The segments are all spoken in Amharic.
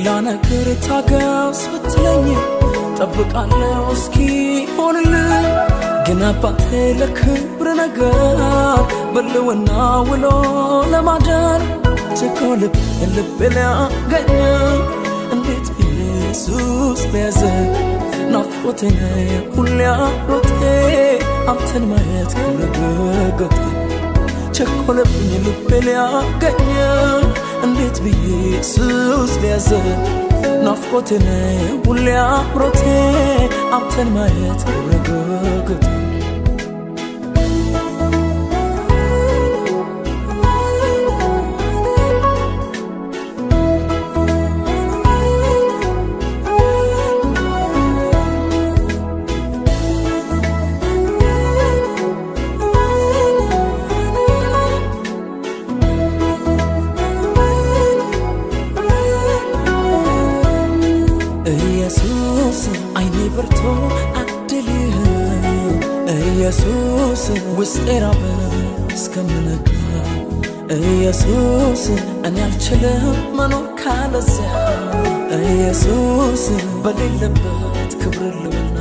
ሌላ ነገር ታገስ ብትለኝ ጠብቃለሁ እስኪሆንልኝ ግን አባቴ ለክብር ነገር በልውና ውሎ ለማደር ቸኮልብ ልቤ ሊያገኝ እንዴት ኢየሱስ ሊያዘ ናፍቆቴ ሁሌ አብሮቴ አንተን ማየት ክብረገገቴ ቸኮለብኝ ልቤ ሊያገኝ እንዴት ኢየሱስ ሊያዘ ናፍቆቴ ሁሌ አብሮቴ አንተን ማየት ክብረገገቴ አይኔ በርቶ አድልህ ኢየሱስ ውስጤ ራበ እስከምነጋ ኢየሱስ እኔ አልችልም መኖር ካለዚያ ኢየሱስ በሌለበት ክብር ልውና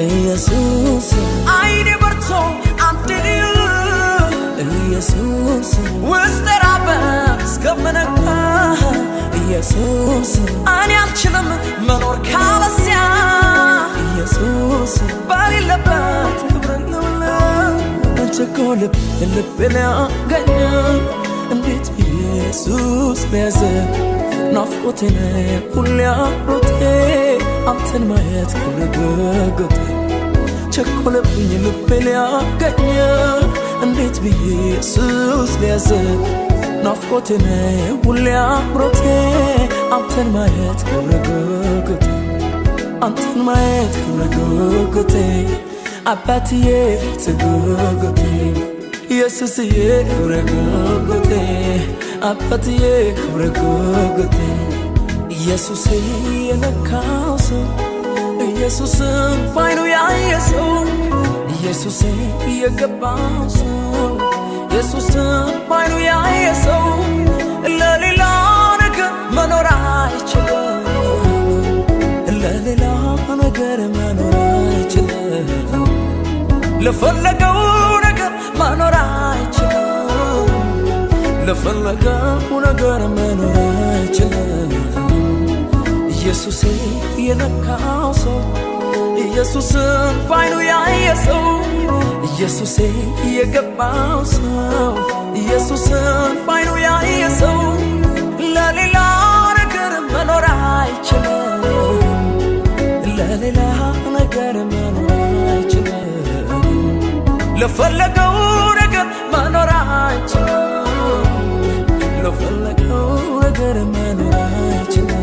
ኢየሱስ አይኔ በርቶ አድልህ ኢየሱስ ውስጤ ራበ እስከምነጋ ኢየሱስ እኔ አልችልም መኖር ካለዚያ ኢየሱስ በሌለበት ክብር ልውና ቸኮልብ ልቤ ሊያገኝ እንዴት ኢየሱስ ሊያዘ ናፍቆቴ ሁሌ አብሮቴ አንተን ማየት ክብረገገቴ ቸኮለብኝ ልቤ ሊያገኝ እንዴት ኢየሱስ ሊያዘ ናፍቆቴ ሁሌ አብሮቴ አንተን ማየት ክብረገገቴ አንተን ማየት ክብረገገቴ አባትዬ ፍትገገቴ ኢየሱስዬ ክብረገገቴ አባትዬ ክብረገገቴ ኢየሱስ የነካው ሰው ኢየሱስን ባይኑ ያየ ሰው ኢየሱስ የገባው ሰው ኢየሱስን ባይኑ ያየ ሰው ለሌላ ነገር መኖር አይችልም ለሌላ ነገር መኖር አይችልም ለፈለገው ነገር መኖር አይችልም ለፈለገው ነገር መኖር አይችልም ኢየሱስ የነካው ሰው ኢየሱስን ባይኑ ያየ ሰው ኢየሱስ የገባው ሰው ኢየሱስን ባይኑ ያየ ሰው ለሌላ ነገር መኖር አይችልም ለሌላ ነገር መኖር አይችልም ለፈለገው ነገር መኖር አይችልም ለፈለገው ነገር መኖር አይችልም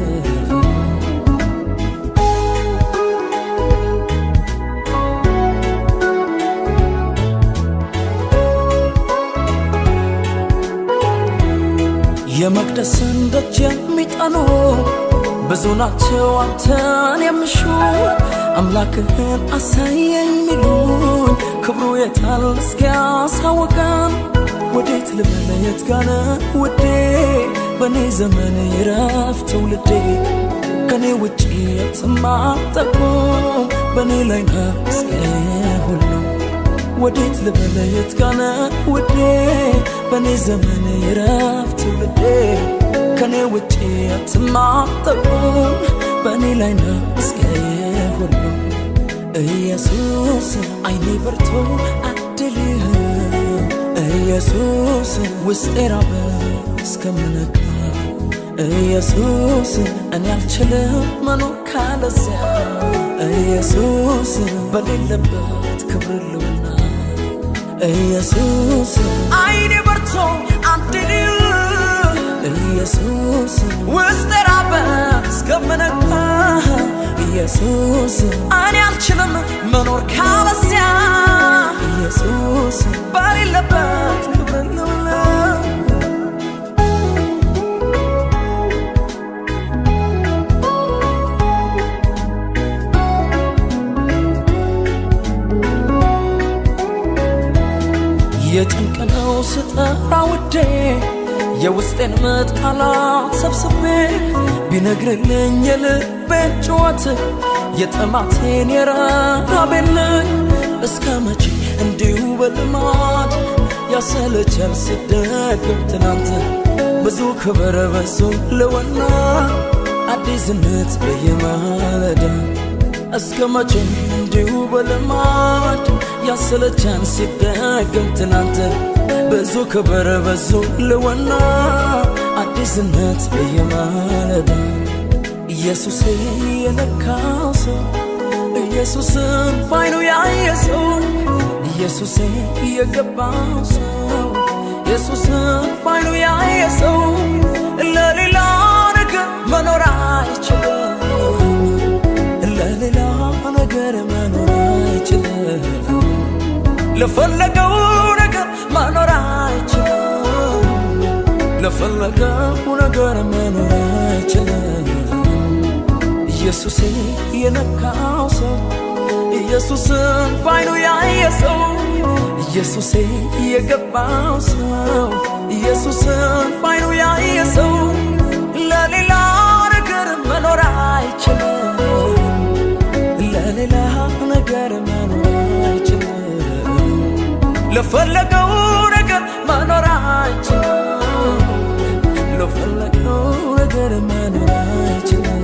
የመቅደስን ደጅ የሚጠኑ ብዙ ናቸው አንተን የሚሹ አምላክህን አሳየኝ ሚሉኝ ክብሩ የታል እስኪያሳውቀን ወዴት ልበል የት ጋር ነህ ውዴ በኔ ዘመን ይረፍ ትውልዴ ከኔ ውጪ የትም አትጠቁም በኔ ላይ ነህ እስከ ሁሉ ወዴት ልበል የት ጋር ነህ ውዴ በኔ ዘመን ይረፍ ትውልዴ ከኔ ውጪ የትም አትጠቁም በኔ ላይ ነህ እስከ ሁሉ ኢየሱስ አይኔ በርቶ አድልህ ኢየሱስ ውስጤ ራበ እስከምነጋ ኢየሱስ እኔ አልችልም መኖር ካለዚያ ኢየሱስ በሌለበት ክብር ልውና ኢየሱስ አይኔ በርቶ አድልህ ኢየሱስ ውስጤ ራበ እስከምነጋ ኢየሱስ እኔ አልችልም መኖር ካለዚያ ኢየሱስ በሌለበት ክብር ልውና የጭንቅ ነው ስጠራ ውዴ የውስጤን ቃላት ሰብስቤ ቢነግርልኝ የልቤን ጩኸት የጥማቴን የረሃቤን እስከ መቼ እንዲሁ በልማድ ያሰለቻል ስደግም ትናንት ብዙ ክብር በዙ ለወና አዲስነት በየማለዳ እስከ መቼ እንዲሁ በልማድ ያሰለቻል ስደግም ትናንት ብዙ ክብር በዙ ለወና አዲስነት በየማለዳ ኢየሱሴ የነካው ሰው ኢየሱስን ባይኑ ያየ ሰው ኢየሱሴ የገባው ሰው ኢየሱስን ባይኑ ያየ ሰው ለሌላ ነገር መኖር አይችልም ለሌላ ነገር መኖር አይችልም ለፈለገው ነገር መኖር አይችልም ለፈለገው ነገር መኖር አይችልም ኢየሱሴ የነካው ሰው ኢየሱስን ባይኑ ያየ ሰው ኢየሱሴ የገባው ሰው ኢየሱስን ባይኑ ያየ ሰው ለሌላ ነገር መኖር አይችልም ለሌላ ነገር መኖር አይችልም ለፈለገው ነገር መኖር አይችልም ለፈለገው ነገር መኖር አይችልም